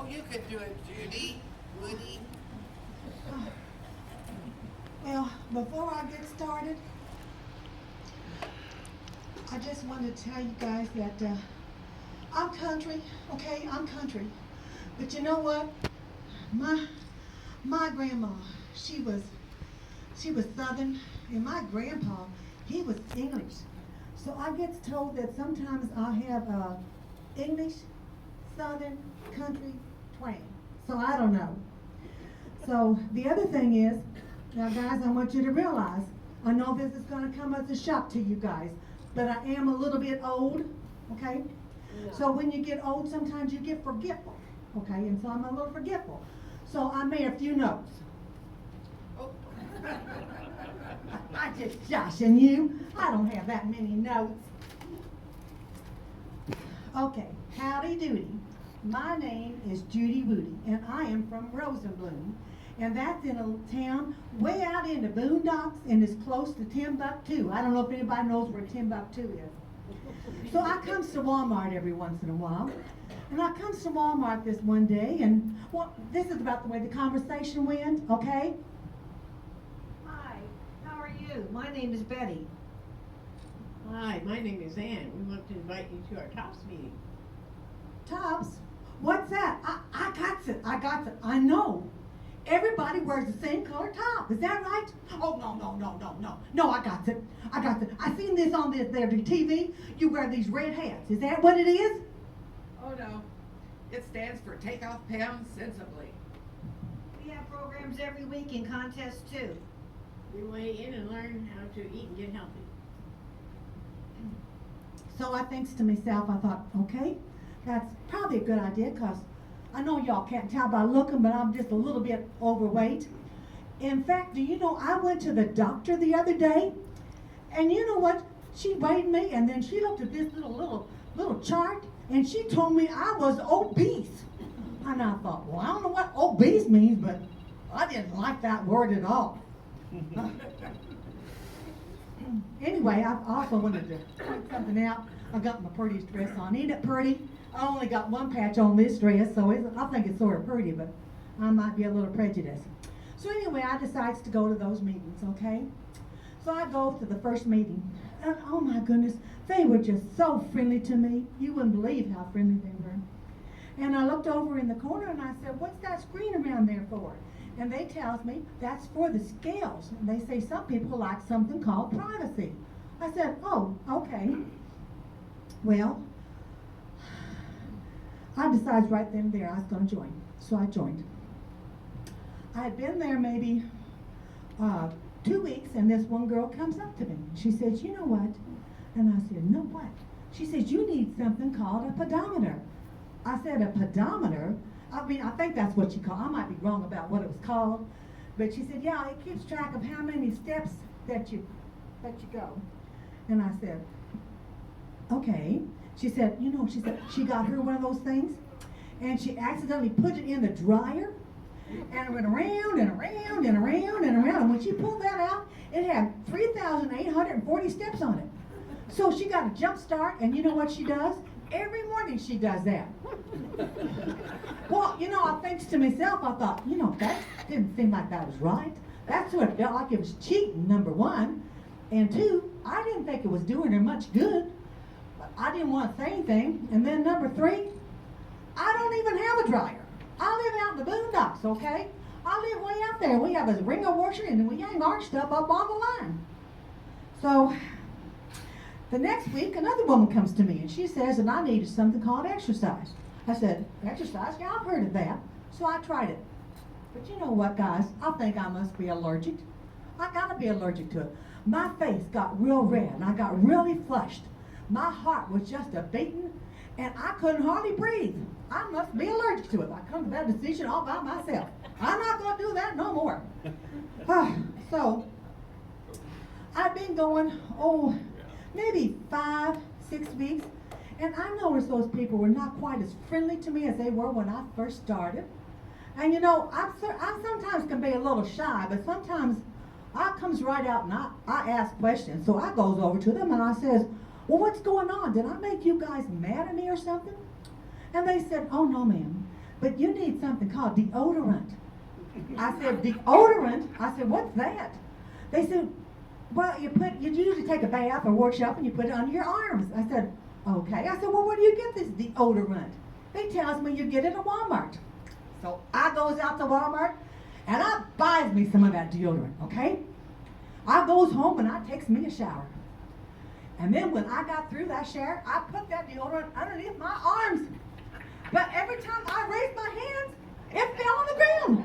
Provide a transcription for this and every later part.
Oh, you could do it, Judy. Woody. Well, before I get started, I just wanted to tell you guys that I'm country, okay? I'm country. But you know what? My grandma, she was Southern, and my grandpa, he was English. So I get told that sometimes I have English, Southern, country twang. So I don't know. So the other thing is, now guys, I want you to realize, I know this is going to come as a shock to you guys, but I am a little bit old, okay? So when you get old, sometimes you get forgetful, okay? And so I'm a little forgetful. So I made a few notes. Oh. I just joshing you. I don't have that many notes. Okay, howdy doody. My name is Judy Woody, and I am from Rosenbloom. And that's in a town way out in the boondocks and is close to Timbuktu. I don't know if anybody knows where Timbuktu is. So I comes to Walmart every once in a while. And I comes to Walmart this one day, and well, this is about the way the conversation went, okay? Hi, how are you? My name is Betty. Hi, my name is Ann. We want to invite you to our TOPS meeting. Tops? What's that? I got it. I know. Everybody wears the same color top. Is that right? Oh, no. No, I got it. I seen this on there TV. You wear these red hats. Is that what it is? Oh, no. It stands for Take Off Pounds Sensibly. We have programs every week and contests too. We weigh in and learn how to eat and get healthy. So I thinks to myself, I thought, okay, that's probably a good idea, because I know y'all can't tell by looking, but I'm just a little bit overweight. In fact, do you know, I went to the doctor the other day, and you know what? She weighed me, and then she looked at this little chart, and she told me I was obese. And I thought, well, I don't know what obese means, but I didn't like that word at all. Anyway, I also wanted to point something out. I got my prettiest dress on. Ain't it pretty? I only got one patch on this dress, so I think it's sort of pretty, but I might be a little prejudiced. So anyway, I decides to go to those meetings, okay? So I go to the first meeting, and oh my goodness, they were just so friendly to me. You wouldn't believe how friendly they were. And I looked over in the corner and I said, what's that screen around there for? And they tells me that's for the scales. And they say some people like something called privacy. I said, oh, okay. Well, I decided right then and there I was going to join. So I joined. I had been there maybe 2 weeks, and this one girl comes up to me. She says, you know what? And I said, no, what? She says, you need something called a pedometer. I said, a pedometer? I mean, I think that's what she called. I might be wrong about what it was called. But she said, yeah, it keeps track of how many steps that you go. And I said, okay. She said, you know, she got her one of those things, and she accidentally put it in the dryer, and it went around and around and around and around. And when she pulled that out, it had 3,840 steps on it. So she got a jump start, and you know what she does? Every morning she does that. Well, you know, I thinks to myself, I thought, you know, that didn't seem like that was right. That's what it felt like. It was cheating, number one. And two, I didn't think it was doing her much good. But I didn't want to say anything. And then number three, I don't even have a dryer. I live out in the boondocks, okay? I live way out there. We have a ringer washer, and we hang our stuff up on the line. So the next week, another woman comes to me, and she says that I needed something called exercise. I said, exercise? Yeah, I've heard of that. So I tried it. But you know what, guys? I think I must be allergic. I gotta be allergic to it. My face got real red, and I got really flushed. My heart was just a beating, and I couldn't hardly breathe. I must be allergic to it. I come to that decision all by myself. I'm not gonna do that no more. So I've been going, maybe 5, 6 weeks, and I noticed those people were not quite as friendly to me as they were when I first started. And you know, I sometimes can be a little shy, but sometimes I comes right out and I ask questions. So I goes over to them and I says, well, what's going on? Did I make you guys mad at me or something? And they said, oh no, ma'am. but you need something called deodorant. I said, deodorant? I said, what's that? They said, well, you usually take a bath or wash up and you put it under your arms. I said, okay. I said, well, where do you get this deodorant? They tells me you get it at Walmart. So I goes out to Walmart and I buys me some of that deodorant, okay? I goes home and I takes me a shower. And then when I got through that shower, I put that deodorant underneath my arms. But every time I raised my hands, it fell on the ground.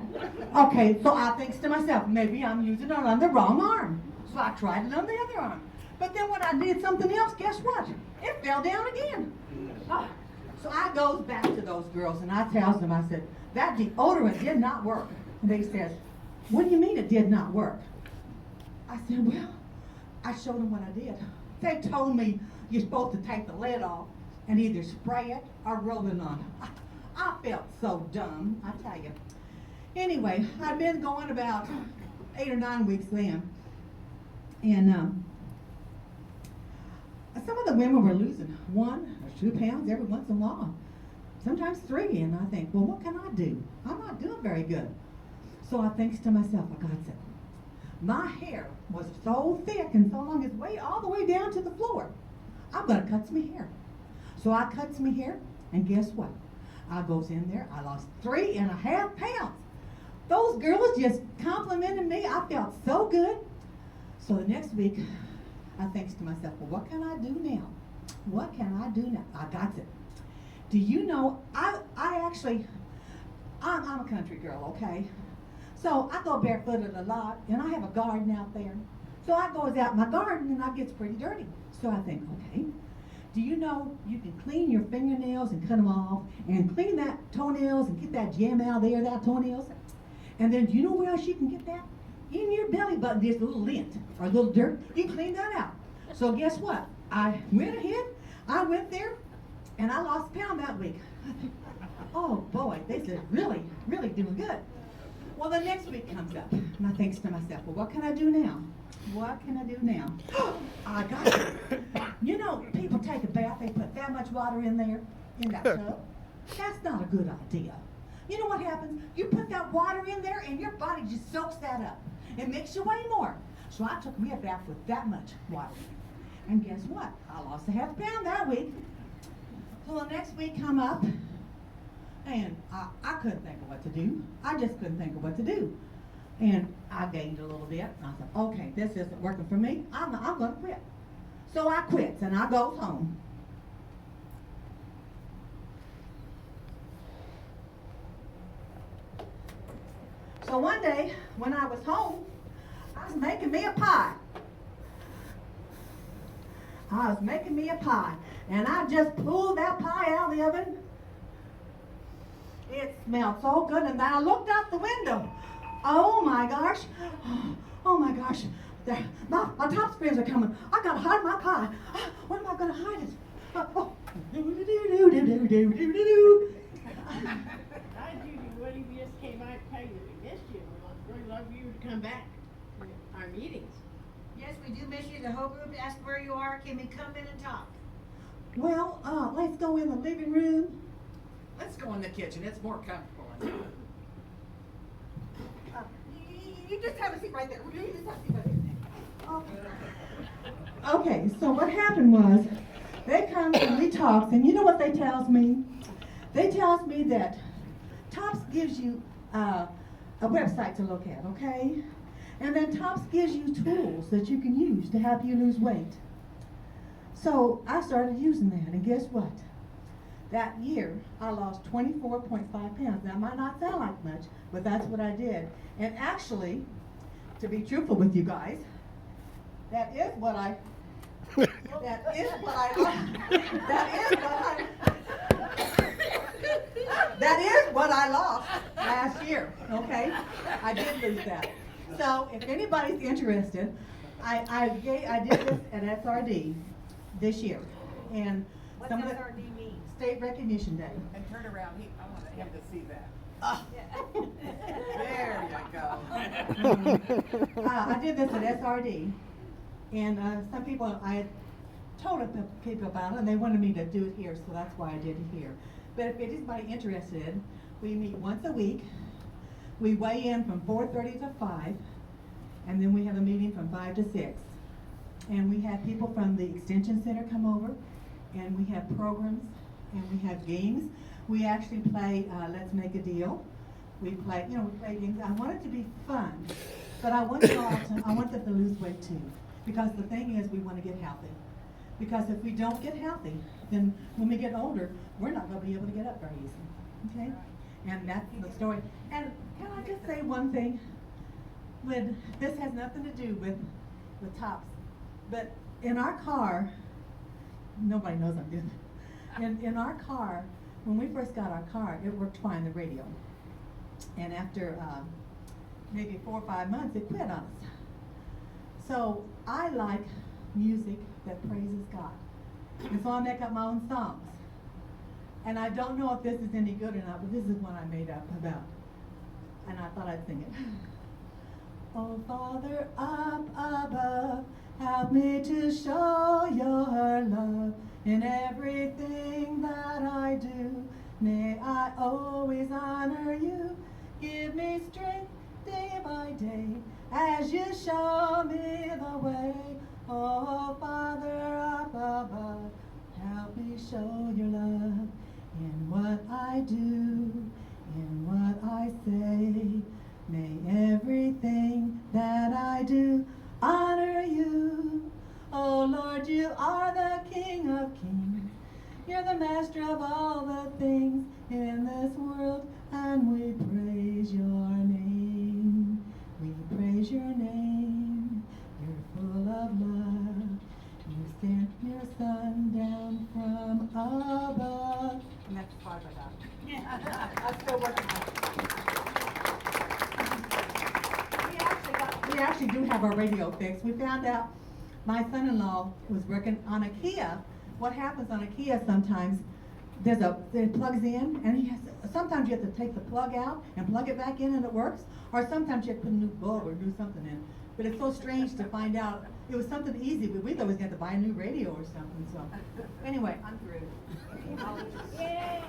Okay, so I thinks to myself, maybe I'm using it on the wrong arm. So I tried it on the other arm. But then when I did something else, guess what? It fell down again. So I goes back to those girls and I tells them, I said, that deodorant did not work. And they says, what do you mean it did not work? I said, well, I showed them what I did. They told me you're supposed to take the lid off and either spray it or roll it on. I felt so dumb, I tell you. Anyway, I've been going about 8 or 9 weeks then. And some of the women were losing 1 or 2 pounds every once in a while. Sometimes 3. And I think, well, what can I do? I'm not doing very good. So I thinks to myself, I got it. My hair was so thick and so long, it's way all the way down to the floor. I'm gonna cut me hair. So I cuts me hair, and guess what? I goes in there, I lost 3.5 pounds. Those girls just complimented me. I felt so good. So the next week, I thinks to myself, well, what can I do now? What can I do now? I got it. Do you know, I'm a country girl, okay? So I go barefooted a lot, and I have a garden out there. So I goes out in my garden, and I gets pretty dirty. So I think, okay, do you know you can clean your fingernails and cut them off, and clean that toenails and get that jam out of there, that toenails? And then do you know where else you can get that? In your belly button, there's a little lint or a little dirt. You clean that out. So guess what? I went ahead, I went there, and I lost a pound that week. Oh boy, this is really, really doing good. Well, the next week comes up, and I thinks to myself, well, what can I do now? What can I do now? I got it. You know, people take a bath, they put that much water in there, in that tub. That's not a good idea. You know what happens? You put that water in there, and your body just soaks that up. It makes you weigh more. So I took me a bath with that much water. And guess what? I lost a half pound that week. So the next week come up, and I couldn't think of what to do. I just couldn't think of what to do. And I gained a little bit. And I said, okay, this isn't working for me. I'm going to quit. So I quits, and I goes home. So one day, when I was home, I was making me a pie. I was making me a pie. And I just pulled that pie out of the oven. It smelled so good. And then I looked out the window. Oh my gosh. Oh my gosh. My top springs are coming. I gotta hide my pie. Where am I gonna hide it? Oh. Hi, Judy. What if you just came out and tell you we missed you? We'd love you to come back to our meetings. Yes, we do miss you. The whole group asked where you are. Can we come in and talk? Well, let's go in the living room. Let's go in the kitchen. It's more comfortable in there. You just have a seat right there. You just have a seat right there. Okay, so what happened was, they come and we talk, and you know what they tells me? They tells me that Tops gives you a website to look at, okay? And then Tops gives you tools that you can use to help you lose weight. So I started using that, and guess what? That year, I lost 24.5 pounds. That might not sound like much, but that's what I did. And actually, to be truthful with you guys, that is what I lost last year, okay? I did lose that. So if anybody's interested, I did this at SRD this year. And What's some of the SRD mean? State Recognition Day. And turn around. I want him to see that. There you go. I did this at SRD, and some people, I had told people about it, and they wanted me to do it here, so that's why I did it here. But if anybody interested, we meet once a week. We weigh in from 4:30 to 5, and then we have a meeting from 5 to 6. And we have people from the Extension Center come over, and we have programs, and we have games. We actually play Let's Make a Deal. We play games. I want it to be fun, but I want them to lose weight too. Because the thing is, we want to get healthy. Because if we don't get healthy, then when we get older, we're not going to be able to get up very easily. Okay? And that's the story. And can I just say one thing? This has nothing to do with tops. But in our car, nobody knows I'm doing it. In our car, when we first got our car, it worked fine, the radio. And after maybe 4 or 5 months, it quit on us. So I like music that praises God. And so I make up my own songs. And I don't know if this is any good or not, but this is one I made up about. And I thought I'd sing it. Oh, Father up above, help me to show your love in everything that I do. May I always honor you. Give me strength day by day as you show me the way. Oh, Father up above, help me show your love in what I do, in what I say. May everything that I do honor you. Oh Lord, you are the King of kings. You're the master of all the things in this world, and we praise your name. We praise your name. You're full of love. You sent your son down from above. And that's the part I got. I'm still working on it. We actually do have our radio fixed. We found out my son-in-law was working on a Kia. What happens on a Kia sometimes, it plugs in, and sometimes you have to take the plug out and plug it back in and it works, or sometimes you have to put a new bulb or do something in. But it's so strange to find out it was something easy, but we thought we was going to have to buy a new radio or something. So anyway, I'm through. Yay!